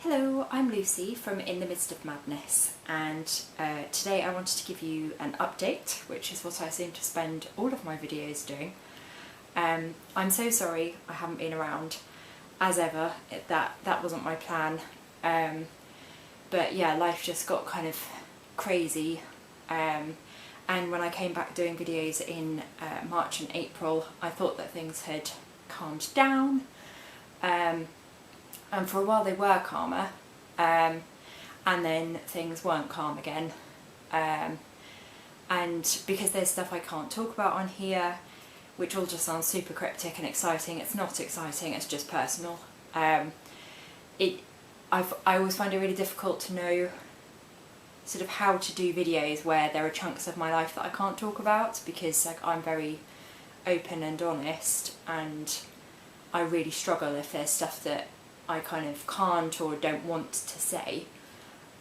Hello, I'm Lucy from In the Midst of Madness, and today I wanted to give you an update, which is what I seem to spend all of my videos doing. I'm so sorry I haven't been around, as ever. That wasn't my plan, but yeah, life just got kind of crazy, and when I came back doing videos in March and April, I thought that things had calmed down. And for a while they were calmer, and then things weren't calm again. And because there's stuff I can't talk about on here, which all just sounds super cryptic and exciting, it's not exciting, it's just personal. I always find it really difficult to know sort of how to do videos where there are chunks of my life that I can't talk about, because like I'm very open and honest, and I really struggle if there's stuff that I kind of can't or don't want to say,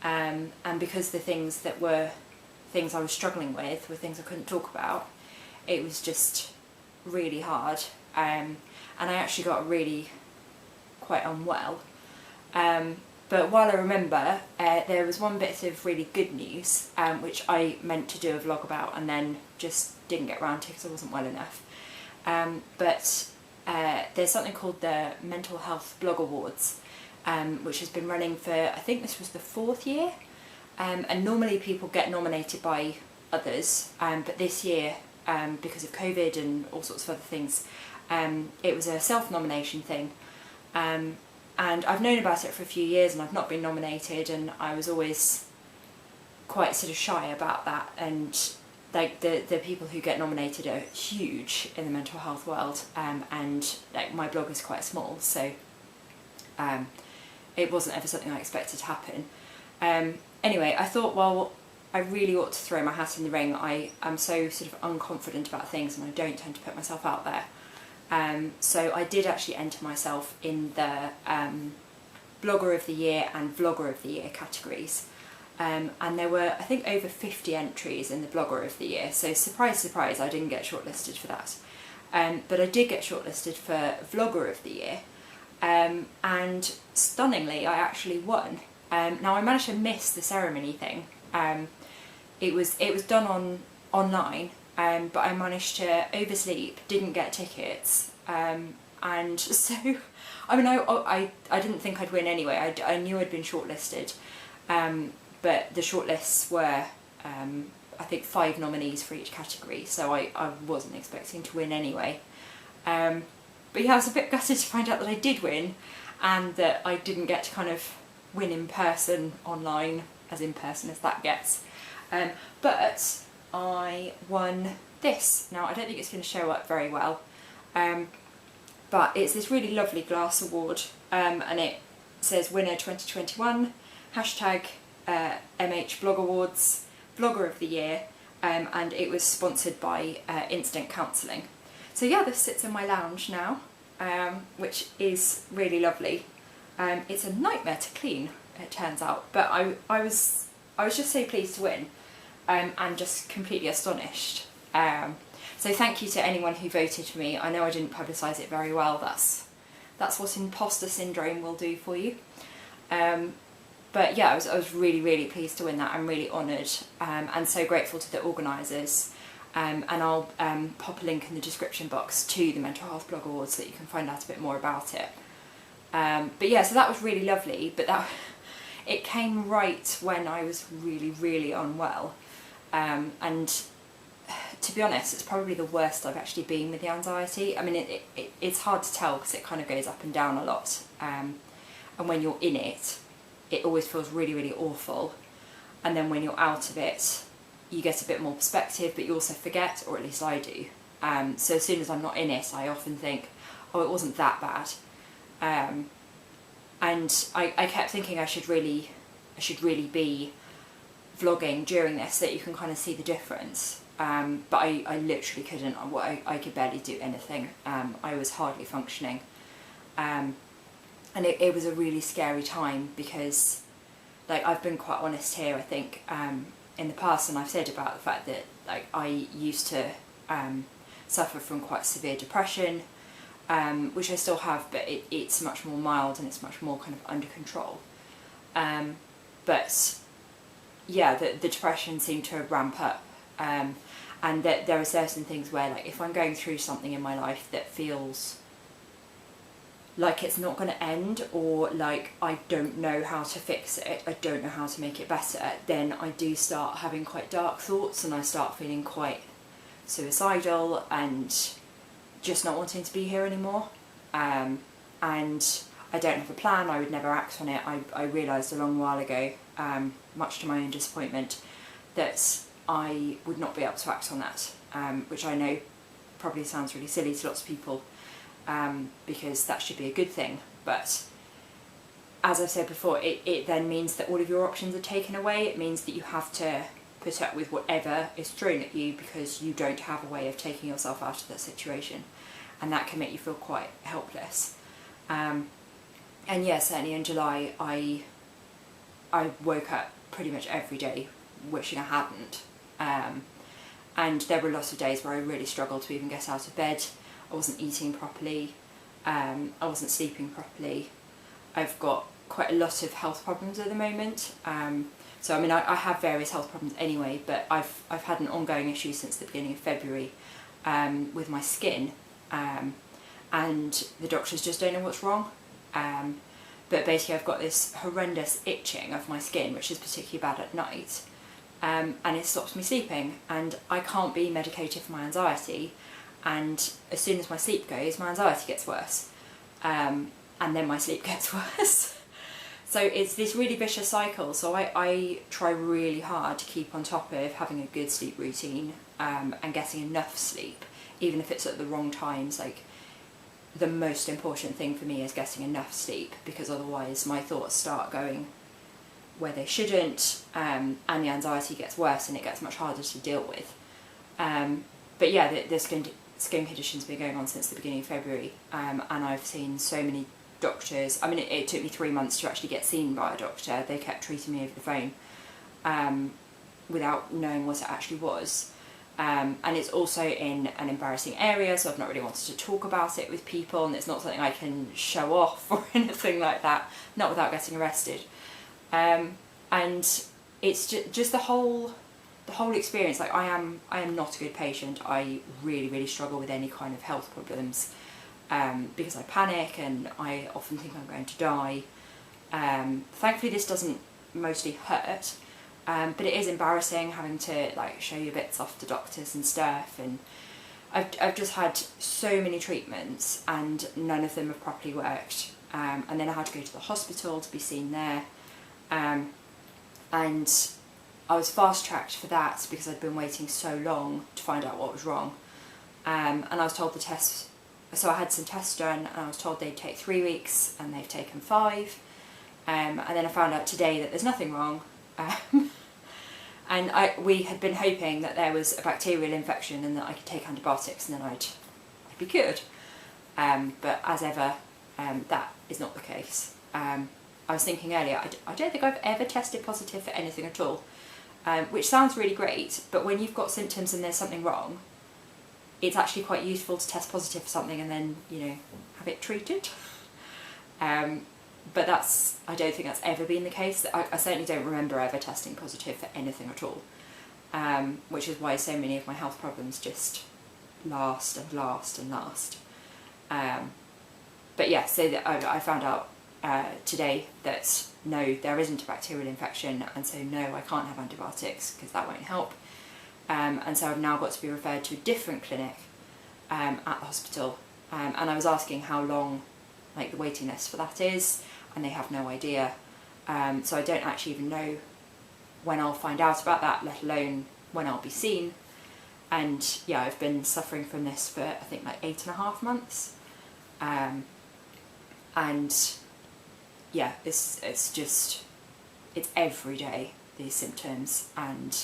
and because the things that were things I was struggling with were things I couldn't talk about, it was just really hard, and I actually got really quite unwell. But while I remember, there was one bit of really good news, which I meant to do a vlog about and then just didn't get around to because I wasn't well enough. But there's something called the Mental Health Blog Awards, which has been running for, I think this was the 4th year, and normally people get nominated by others, but this year, because of COVID and all sorts of other things, it was a self-nomination thing, and I've known about it for a few years and I've not been nominated, and I was always quite sort of shy about that, and like the people who get nominated are huge in the mental health world, and like my blog is quite small, so it wasn't ever something I expected to happen. Anyway, I thought, well, I really ought to throw my hat in the ring. I am so sort of unconfident about things and I don't tend to put myself out there. So I did actually enter myself in the Blogger of the Year and Vlogger of the Year categories. And there were, I think, over 50 entries in the Blogger of the Year, so surprise, surprise, I didn't get shortlisted for that. But I did get shortlisted for Vlogger of the Year, and stunningly, I actually won. Now, I managed to miss the ceremony thing. It was done online, but I managed to oversleep, didn't get tickets, and so, I mean, I didn't think I'd win anyway. I knew I'd been shortlisted. But the shortlists were, I think, 5 nominees for each category, so I wasn't expecting to win anyway. But yeah, I was a bit gutted to find out that I did win, and that I didn't get to kind of win in person online, as in person as that gets. But I won this. Now, I don't think it's going to show up very well, but it's this really lovely glass award, and it says Winner 2021, hashtag MHBlogAwards, Blogger of the Year, and it was sponsored by Instant Counselling. So yeah, this sits in my lounge now, which is really lovely. It's a nightmare to clean, it turns out, but I was just so pleased to win, and just completely astonished. So thank you to anyone who voted for me. I know I didn't publicise it very well. That's what imposter syndrome will do for you. But yeah, I was really, really pleased to win that. I'm really honoured, and so grateful to the organisers. And I'll pop a link in the description box to the Mental Health Blog Awards so that you can find out a bit more about it. But yeah, so that was really lovely, but it came right when I was really, really unwell. And to be honest, it's probably the worst I've actually been with the anxiety. I mean, it's hard to tell because it kind of goes up and down a lot. And when you're in it, it always feels really, really awful. And then when you're out of it, you get a bit more perspective, but you also forget, or at least I do. So as soon as I'm not in it, I often think, oh, it wasn't that bad. And I kept thinking I should really be vlogging during this so that you can kind of see the difference. But I literally couldn't. I could barely do anything. I was hardly functioning. And it was a really scary time because, like, I've been quite honest here, I think, in the past, and I've said about the fact that, like, I used to suffer from quite severe depression, which I still have, but it's much more mild and it's much more kind of under control. But yeah, the depression seemed to ramp up, and that there are certain things where, like, if I'm going through something in my life that feels like it's not going to end, or like I don't know how to fix it, I don't know how to make it better, then I do start having quite dark thoughts, and I start feeling quite suicidal and just not wanting to be here anymore. And I don't have a plan, I would never act on it. I realised a long while ago, much to my own disappointment, that I would not be able to act on that, which I know probably sounds really silly to lots of people, because that should be a good thing, but as I've said before, it then means that all of your options are taken away. It means that you have to put up with whatever is thrown at you because you don't have a way of taking yourself out of that situation, and that can make you feel quite helpless. And yeah, certainly in July I woke up pretty much every day wishing I hadn't, and there were lots of days where I really struggled to even get out of bed. I wasn't eating properly, I wasn't sleeping properly. I've got quite a lot of health problems at the moment, so I mean I have various health problems anyway, but I've had an ongoing issue since the beginning of February with my skin, and the doctors just don't know what's wrong. But basically I've got this horrendous itching of my skin, which is particularly bad at night, and it stops me sleeping, and I can't be medicated for my anxiety, and as soon as my sleep goes, my anxiety gets worse, and then my sleep gets worse. So it's this really vicious cycle. So I try really hard to keep on top of having a good sleep routine, and getting enough sleep, even if it's at the wrong times. Like, the most important thing for me is getting enough sleep, because otherwise my thoughts start going where they shouldn't, and the anxiety gets worse and it gets much harder to deal with. But yeah, the skin condition's been going on since the beginning of February, and I've seen so many doctors. I mean, it took me 3 months to actually get seen by a doctor. They kept treating me over the phone without knowing what it actually was. And it's also in an embarrassing area, so I've not really wanted to talk about it with people, and it's not something I can show off or anything like that, not without getting arrested. And it's just the whole experience. Like, I am not a good patient. I really struggle with any kind of health problems, because I panic and I often think I'm going to die. Thankfully this doesn't mostly hurt, but it is embarrassing having to, like, show your bits off to doctors and stuff, and I've just had so many treatments and none of them have properly worked, and then I had to go to the hospital to be seen there, and I was fast-tracked for that because I'd been waiting so long to find out what was wrong, and I was told the tests, so I had some tests done and I was told they'd take 3 weeks, and they've taken 5, and then I found out today that there's nothing wrong, and we had been hoping that there was a bacterial infection and that I could take antibiotics and then I'd be cured, but as ever, that is not the case. I was thinking earlier, I don't think I've ever tested positive for anything at all, which sounds really great, but when you've got symptoms and there's something wrong, it's actually quite useful to test positive for something and then, you know, have it treated. But I don't think that's ever been the case. I certainly don't remember ever testing positive for anything at all, which is why so many of my health problems just last and last and last. But yeah, so I found out today that no, there isn't a bacterial infection, and so no, I can't have antibiotics because that won't help. And so I've now got to be referred to a different clinic at the hospital, and I was asking how long, like, the waiting list for that is, and they have no idea. So I don't actually even know when I'll find out about that, let alone when I'll be seen. And yeah, I've been suffering from this for I think like 8.5 months, and yeah, it's every day, these symptoms, and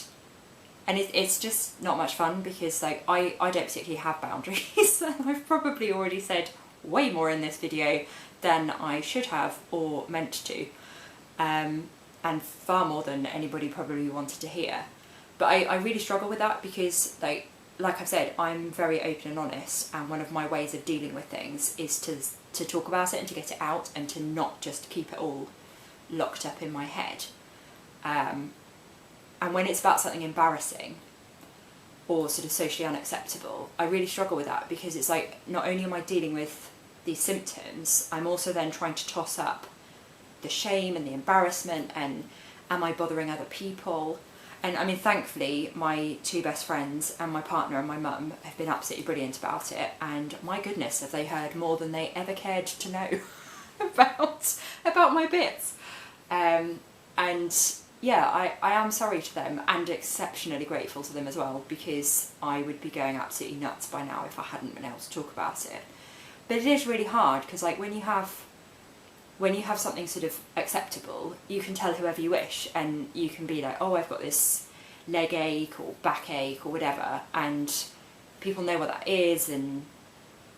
it's just not much fun, because like I don't particularly have boundaries and I've probably already said way more in this video than I should have or meant to, and far more than anybody probably wanted to hear. But I really struggle with that because like I've said, I'm very open and honest, and one of my ways of dealing with things is to talk about it and to get it out, and to not just keep it all locked up in my head. And when it's about something embarrassing or sort of socially unacceptable, I really struggle with that, because it's like, not only am I dealing with these symptoms, I'm also then trying to toss up the shame and the embarrassment, and am I bothering other people? And I mean, thankfully, my two best friends and my partner and my mum have been absolutely brilliant about it, and my goodness, have they heard more than they ever cared to know about my bits. And yeah, I am sorry to them, and exceptionally grateful to them as well, because I would be going absolutely nuts by now if I hadn't been able to talk about it. But it is really hard, because like when you have something sort of acceptable, you can tell whoever you wish, and you can be like, oh, I've got this leg ache or backache or whatever, and people know what that is, and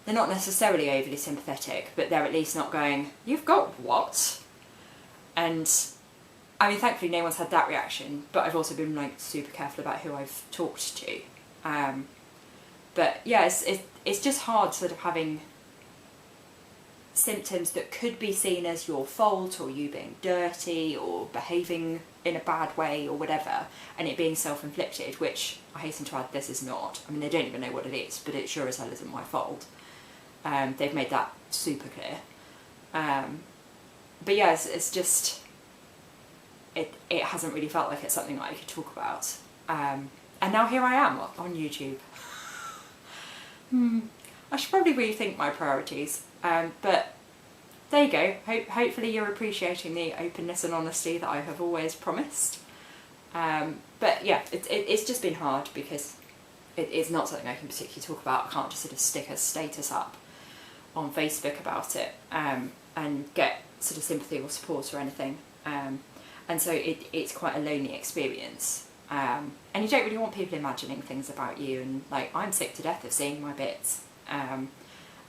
they're not necessarily overly sympathetic, but they're at least not going, you've got what? And I mean, thankfully no one's had that reaction, but I've also been like super careful about who I've talked to. But yeah, it's just hard sort of having symptoms that could be seen as your fault, or you being dirty or behaving in a bad way or whatever, and it being self-inflicted, which I hasten to add, this is not. I mean, they don't even know what it is, but it sure as hell isn't my fault. They've made that super clear. But yeah, it's just, it hasn't really felt like it's something that I could talk about. And now here I am on YouTube. I should probably rethink my priorities. But there you go. Hopefully you're appreciating the openness and honesty that I have always promised. But yeah, it's just been hard, because it's not something I can particularly talk about. I can't just sort of stick a status up on Facebook about it and get sort of sympathy or support or anything. And so it's quite a lonely experience. And you don't really want people imagining things about you, and like, I'm sick to death of seeing my bits.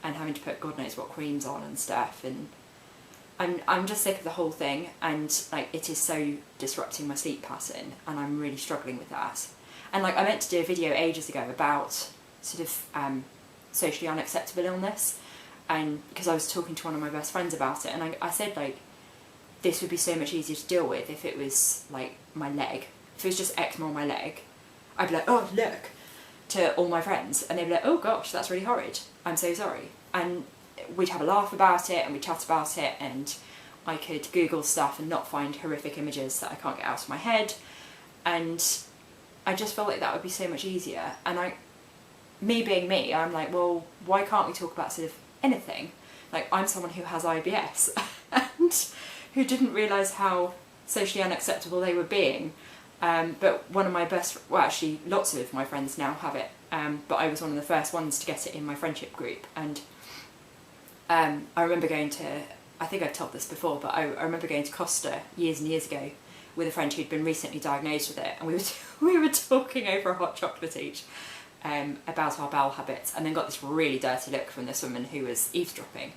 And having to put God knows what creams on and stuff, and I'm just sick of the whole thing, and like, it is so disrupting my sleep pattern, and I'm really struggling with that. And like, I meant to do a video ages ago about sort of socially unacceptable illness, and because I was talking to one of my best friends about it, and I said like, this would be so much easier to deal with if it was like my leg. If it was just eczema on my leg, I'd be like, oh look, to all my friends, and they'd be like, oh gosh, that's really horrid, I'm so sorry. And we'd have a laugh about it, and we'd chat about it, and I could Google stuff and not find horrific images that I can't get out of my head, and I just felt like that would be so much easier. And me being me, I'm like, well, why can't we talk about sort of anything? Like, I'm someone who has IBS and who didn't realise how socially unacceptable they were being. But one of my well, actually lots of my friends now have it, but I was one of the first ones to get it in my friendship group. And I remember going to, I think I've told this before, but I remember going to Costa years and years ago with a friend who'd been recently diagnosed with it, and we were talking over a hot chocolate each about our bowel habits, and then got this really dirty look from this woman who was eavesdropping,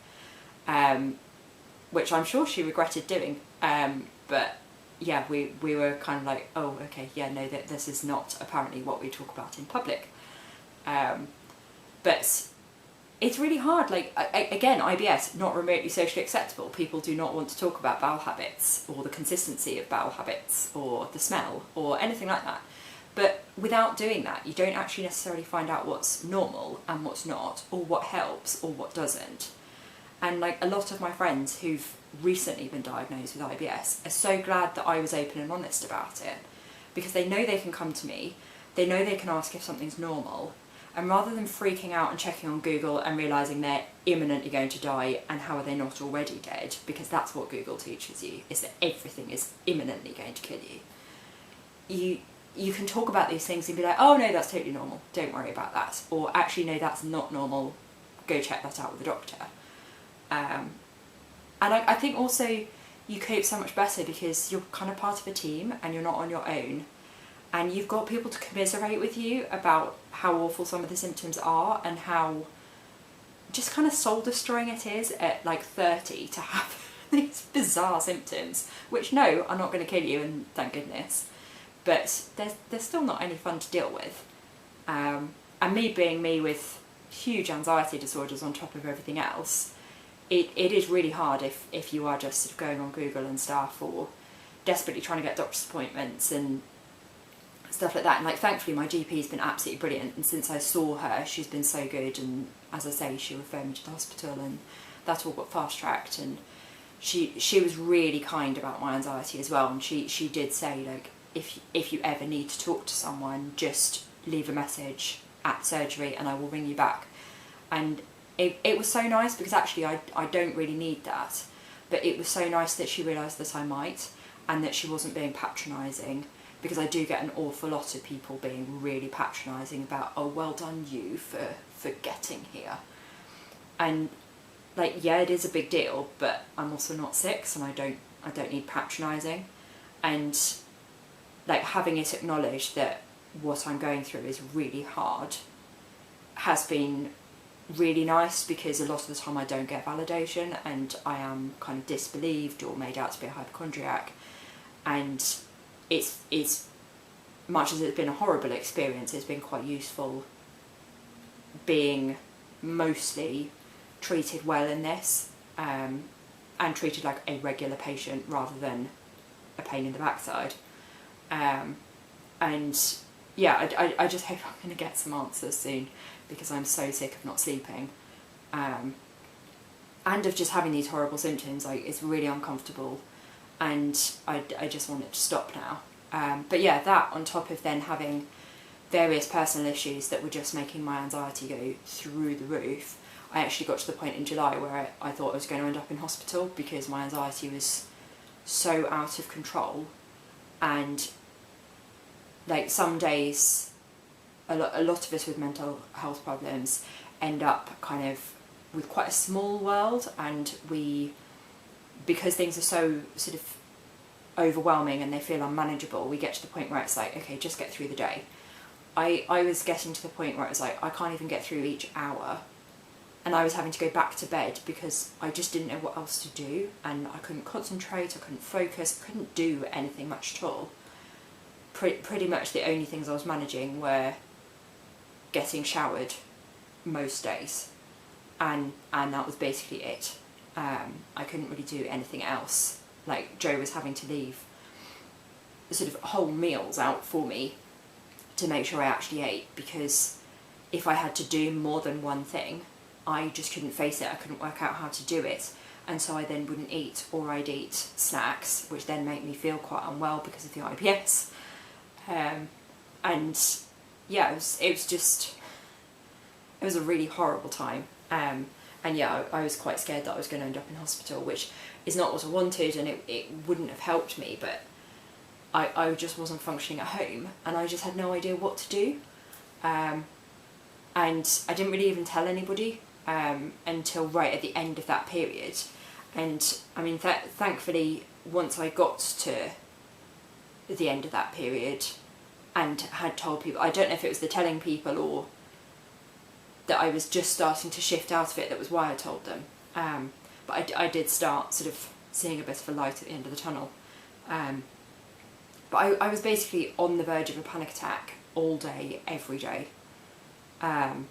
which I'm sure she regretted doing, but yeah, we were kind of like, oh, okay, yeah, no, this is not apparently what we talk about in public. But it's really hard, like, again, IBS, not remotely socially acceptable. People do not want to talk about bowel habits, or the consistency of bowel habits, or the smell, or anything like that. But without doing that, you don't actually necessarily find out what's normal and what's not, or what helps or what doesn't. And like, a lot of my friends who've recently been diagnosed with IBS are so glad that I was open and honest about it, because they know they can come to me, they know they can ask if something's normal, and rather than freaking out and checking on Google and realising they're imminently going to die, and how are they not already dead, because that's what Google teaches you, is that everything is imminently going to kill you. You can talk about these things and be like, oh no, that's totally normal, don't worry about that, or actually no, that's not normal, go check that out with the doctor. And I think also you cope so much better because you're kind of part of a team and you're not on your own, and you've got people to commiserate with you about how awful some of the symptoms are, and how just kind of soul destroying it is at like 30 to have these bizarre symptoms, which no, are not going to kill you, and thank goodness, but they're still not any fun to deal with. And me being me with huge anxiety disorders on top of everything else, it is really hard if you are just sort of going on Google and stuff, or desperately trying to get doctor's appointments and stuff like that. And like, thankfully my GP's been absolutely brilliant, and since I saw her she's been so good, and as I say, she referred me to the hospital and that all got fast tracked, and she was really kind about my anxiety as well, and she did say, like, if you ever need to talk to someone, just leave a message at surgery and I will ring you back. And it was so nice, because actually I don't really need that, but it was so nice that she realised that I might, and that she wasn't being patronising, because I do get an awful lot of people being really patronising about, oh, well done you for getting here. And like, yeah, it is a big deal, but I'm also not 6 and I don't need patronising. And like, having it acknowledged that what I'm going through is really hard has been really nice, because a lot of the time I don't get validation and I am kind of disbelieved or made out to be a hypochondriac. And it's much as it's been a horrible experience, it's been quite useful being mostly treated well in this, and treated like a regular patient rather than a pain in the backside. And yeah, I just hope I'm going to get some answers soon, because I'm so sick of not sleeping, and of just having these horrible symptoms. Like, it's really uncomfortable, and I just want it to stop now. But yeah, that on top of then having various personal issues that were just making my anxiety go through the roof, I actually got to the point in July where I thought I was going to end up in hospital, because my anxiety was so out of control. And like, some days, a lot of us with mental health problems end up kind of with quite a small world, and because things are so sort of overwhelming and they feel unmanageable, we get to the point where it's like, okay, just get through the day. I was getting to the point where it was like, I can't even get through each hour, and I was having to go back to bed because I just didn't know what else to do, and I couldn't concentrate, I couldn't focus, I couldn't do anything much at all. Pretty much the only things I was managing were getting showered most days, and that was basically it. I couldn't really do anything else. Like, Joe was having to leave sort of whole meals out for me to make sure I actually ate, because if I had to do more than one thing, I just couldn't face it. I couldn't work out how to do it, and so I then wouldn't eat, or I'd eat snacks, which then make me feel quite unwell because of the IBS. And yeah, it was a really horrible time. And yeah, I was quite scared that I was going to end up in hospital, which is not what I wanted, and it wouldn't have helped me, but I just wasn't functioning at home, and I just had no idea what to do. And I didn't really even tell anybody until right at the end of that period. And I mean, thankfully, once I got to the end of that period and had told people, I don't know if it was the telling people or that I was just starting to shift out of it, that was why I told them. But I did start sort of seeing a bit of a light at the end of the tunnel. But I was basically on the verge of a panic attack all day, every day. And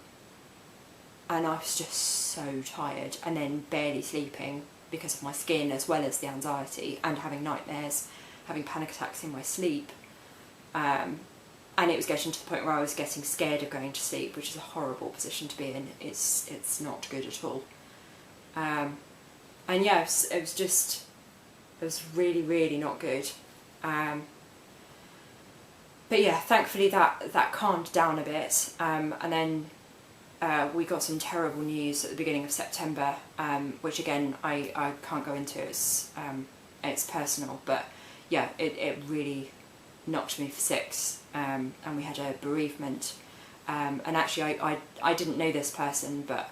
I was just so tired, and then barely sleeping because of my skin, as well as the anxiety, and having nightmares, having panic attacks in my sleep. And it was getting to the point where I was getting scared of going to sleep, which is a horrible position to be in. It's not good at all. And yeah, it was really, really not good. But yeah, thankfully that calmed down a bit, and then we got some terrible news at the beginning of September, which again I can't go into. It's personal, but yeah, it really knocked me for 6, and we had a bereavement, and actually I didn't know this person, but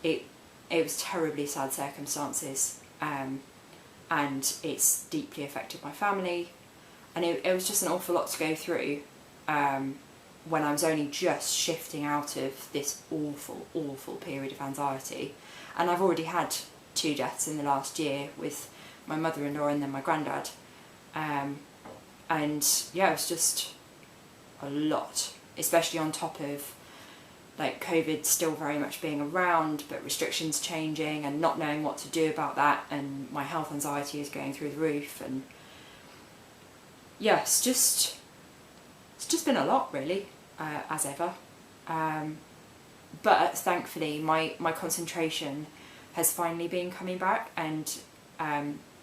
it was terribly sad circumstances, and it's deeply affected my family. And it was just an awful lot to go through when I was only just shifting out of this awful, awful period of anxiety. And I've already had 2 deaths in the last year, with my mother-in-law and then my granddad. And yeah, it was just a lot, especially on top of like COVID still very much being around, but restrictions changing and not knowing what to do about that, and my health anxiety is going through the roof, and yeah, it's just been a lot really, as ever. But thankfully my concentration has finally been coming back, and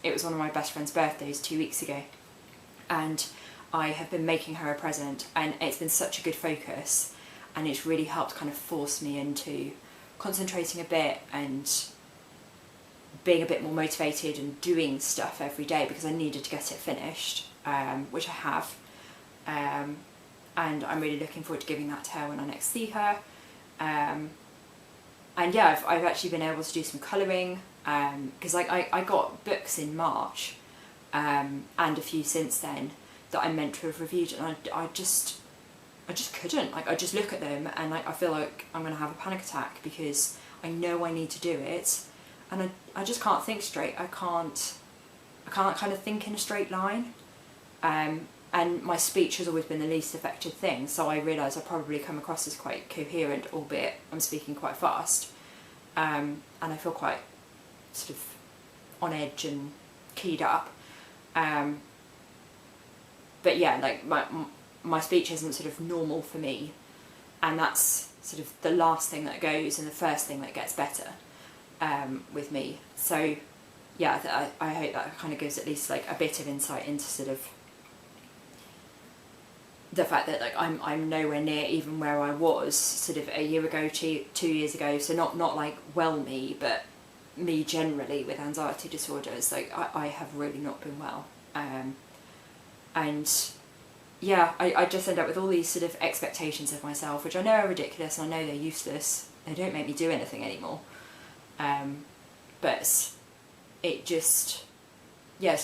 it was one of my best friend's birthdays 2 weeks ago, and I have been making her a present, and it's been such a good focus, and it's really helped kind of force me into concentrating a bit and being a bit more motivated and doing stuff every day, because I needed to get it finished, which I have, and I'm really looking forward to giving that to her when I next see her. And yeah, I've actually been able to do some colouring, because I got books in March, and a few since then that I meant to have reviewed, and I just couldn't. Like, I just look at them and I feel like I'm going to have a panic attack, because I know I need to do it, and I just can't think straight. I can't kind of think in a straight line, and my speech has always been the least effective thing, so I realise I probably come across as quite coherent, albeit I'm speaking quite fast, and I feel quite sort of on edge and keyed up, but yeah, like my speech isn't sort of normal for me, and that's sort of the last thing that goes and the first thing that gets better with me. So yeah, I hope that kind of gives at least like a bit of insight into sort of the fact that like I'm nowhere near even where I was sort of a year ago, 2 years ago. So not like well me, but me generally with anxiety disorders. Like I have really not been well, and yeah, I just end up with all these sort of expectations of myself, which I know are ridiculous, and I know they're useless. They don't make me do anything anymore. But it just, yeah,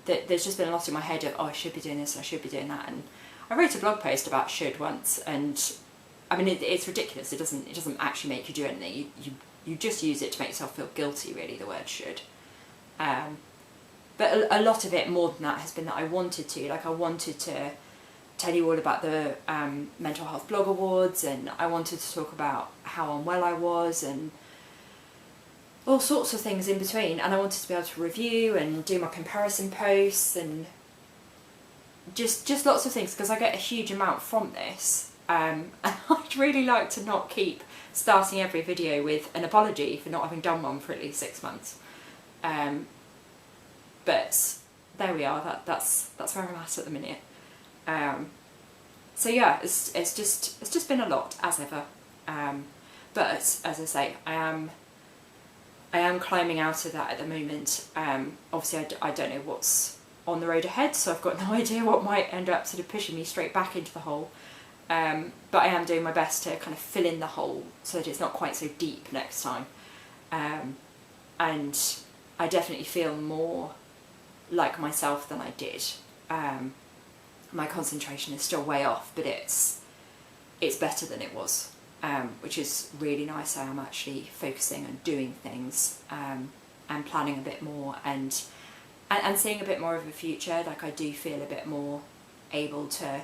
there's just been a lot in my head of, oh, I should be doing this, and I should be doing that, and I wrote a blog post about should once, and I mean it's ridiculous. It doesn't actually make you do anything. You just use it to make yourself feel guilty, really, the word should. But a lot of it, more than that, has been that I wanted to. Like, I wanted to tell you all about the Mental Health Blog Awards, and I wanted to talk about how unwell I was, and all sorts of things in between. And I wanted to be able to review and do my comparison posts, and just lots of things, because I get a huge amount from this. And I'd really like to not keep starting every video with an apology for not having done one for at least 6 months. But there we are. That's where I'm at the minute. So yeah, it's just been a lot, as ever. But as I say, I am climbing out of that at the moment. Obviously, I don't know what's on the road ahead, so I've got no idea what might end up sort of pushing me straight back into the hole. But I am doing my best to kind of fill in the hole so that it's not quite so deep next time. And I definitely feel more like myself than I did. My concentration is still way off, but it's better than it was, which is really nice. I am actually focusing on doing things, and planning a bit more, and seeing a bit more of a future. Like, I do feel a bit more able to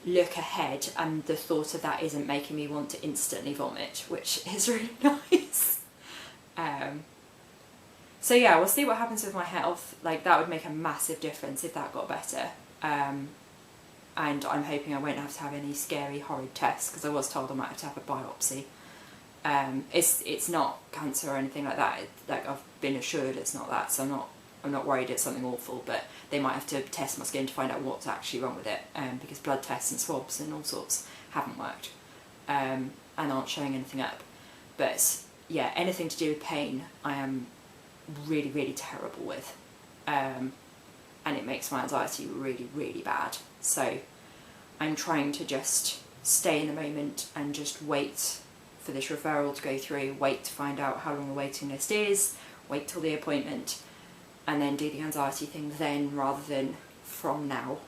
look ahead, and the thought of that isn't making me want to instantly vomit, which is really nice. So yeah, we'll see what happens with my health. Like, that would make a massive difference if that got better. And I'm hoping I won't have to have any scary, horrid tests, because I was told I might have to have a biopsy. It's not cancer or anything like that. Like, I've been assured it's not that, so I'm not worried it's something awful, but they might have to test my skin to find out what's actually wrong with it, because blood tests and swabs and all sorts haven't worked, and aren't showing anything up. But yeah, anything to do with pain, I am really, really terrible with, and it makes my anxiety really, really bad. So I'm trying to just stay in the moment and just wait for this referral to go through, wait to find out how long the waiting list is, wait till the appointment, and then do the anxiety thing then, rather than from now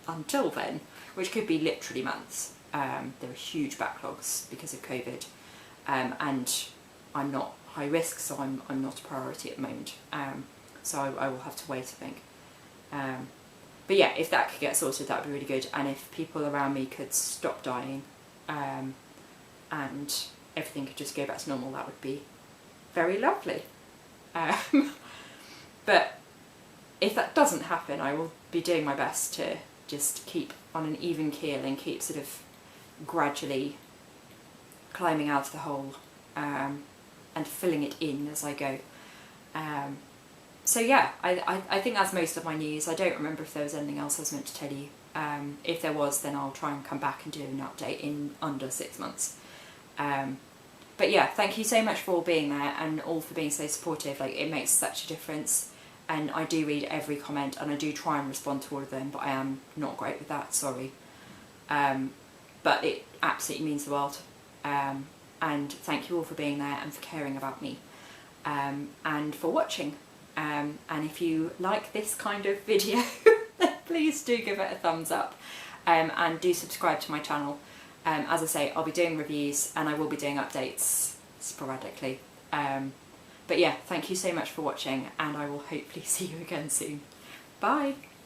until then, which could be literally months. There are huge backlogs because of COVID, and I'm not high risk, so I'm not a priority at the moment. So I will have to wait, I think. But yeah, if that could get sorted, that would be really good. And if people around me could stop dying, and and everything could just go back to normal, that would be very lovely. But if that doesn't happen, I will be doing my best to just keep on an even keel and keep sort of gradually climbing out of the hole, and filling it in as I go. So yeah, I think that's most of my news. I don't remember if there was anything else I was meant to tell you. If there was, then I'll try and come back and do an update in under 6 months. But yeah, thank you so much for all being there and all for being so supportive. Like, it makes such a difference, and I do read every comment and I do try and respond to all of them, but I am not great with that, sorry. But it absolutely means the world. And thank you all for being there and for caring about me, and for watching. And if you like this kind of video, then please do give it a thumbs up, and do subscribe to my channel. As I say, I'll be doing reviews and I will be doing updates sporadically. But yeah, thank you so much for watching, and I will hopefully see you again soon. Bye!